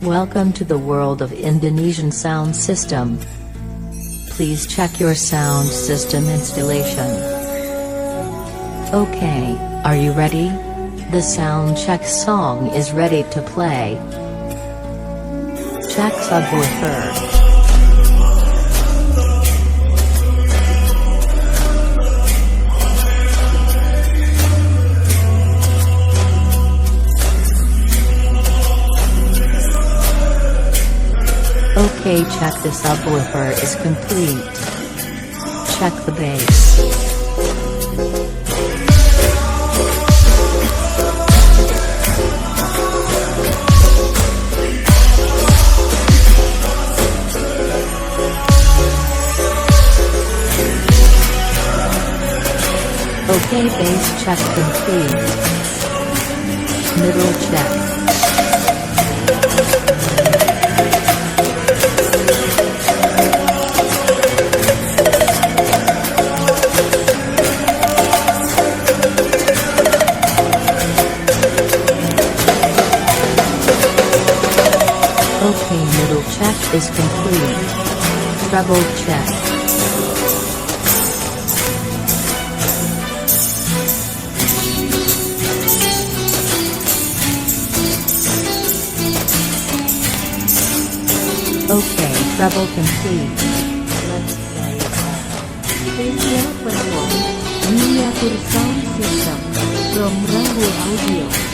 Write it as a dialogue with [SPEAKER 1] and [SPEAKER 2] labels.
[SPEAKER 1] Welcome to the world of Indonesian sound system. Please check your sound system installation. Okay, are you ready? The sound check song is ready to play. Check subwoofer. Okay, check the subwoofer is complete. Check the bass. Okay, bass check complete. Middle check. Okay, middle check is complete. Treble check. Okay, treble complete. Let's play it back.
[SPEAKER 2] Spesial perform Miniatur Sound System from Rambo Audio.